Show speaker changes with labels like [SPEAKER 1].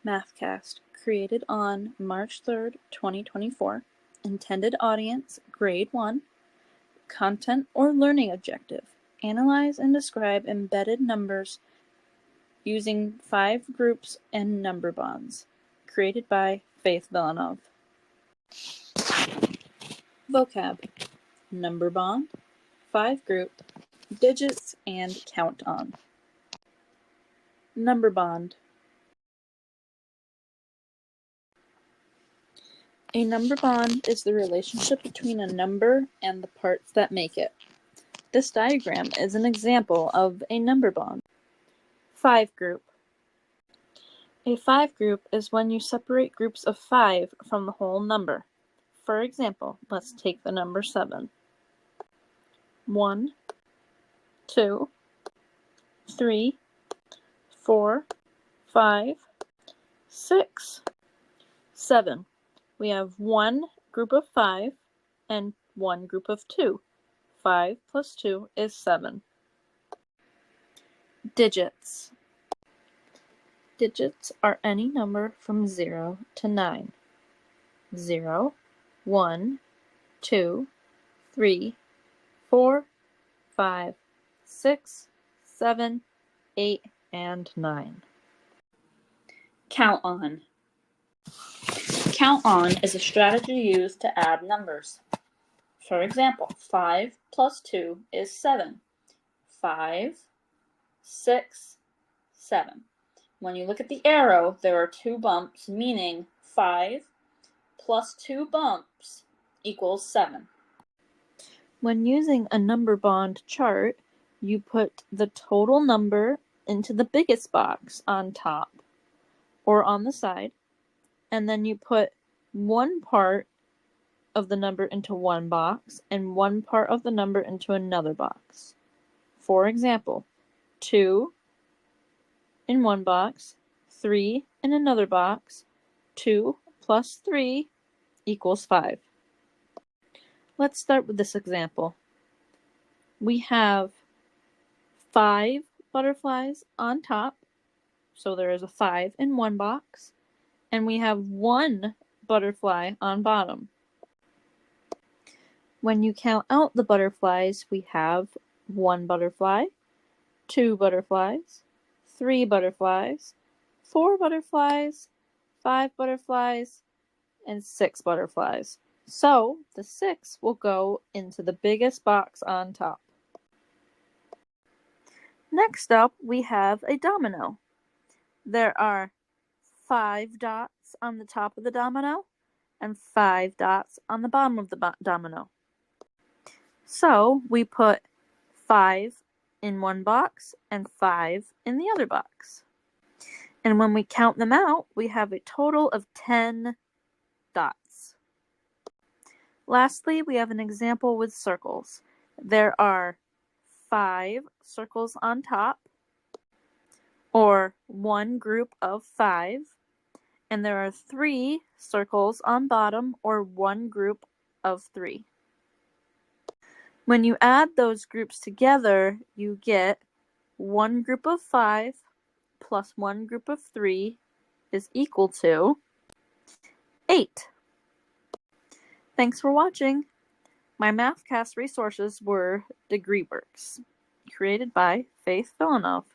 [SPEAKER 1] Mathcast, created on March 3rd, 2024. Intended audience, Grade 1. Content or learning objective. Analyze and describe embedded numbers using 5 groups and number bonds. Created by Faith Villanov. Vocab: number bond, 5 group, digits, and count on. Number bond. A number bond is the relationship between a number and the parts that make it. This diagram is an example of a number bond. 5 group. A 5 group is when you separate groups of 5 from the whole number. For example, let's take the number 7. 1, 2, 3, 4, 5, 6, 7. We have one group of 5 and one group of 2. 5 plus 2 is 7. Digits. Digits are any number from 0 to 9. 0, 1, 2, 3, 4, 5, 6, 7, 8, and 9. Count on. Count on is a strategy used to add numbers. For example, 5 plus 2 is 7. 5, 6, 7. When you look at the arrow, there are 2 bumps, meaning 5 plus 2 bumps equals 7. When using a number bond chart, you put the total number into the biggest box on top or on the side, and then you put one part of the number into one box and one part of the number into another box. For example, 2 in one box, 3 in another box, 2 plus 3 equals 5. Let's start with this example. We have 5 butterflies on top, so there is a 5 in one box, and we have 1 butterfly on bottom. When you count out the butterflies, we have 1 butterfly, 2 butterflies, 3 butterflies, 4 butterflies, 5 butterflies, and 6 butterflies. So the 6 will go into the biggest box on top. Next up, we have a domino. There are 5 dots on the top of the domino and 5 dots on the bottom of the domino. So we put 5 in one box and 5 in the other box. And when we count them out, we have a total of 10 dots. Lastly, we have an example with circles. There are 5 circles on top, or one group of 5, and there are 3 circles on bottom, or one group of 3. When you add those groups together, you get one group of 5 plus one group of 3 is equal to 8. Thanks for watching. My Mathcast resources were Degree Works, created by Faith Villanov.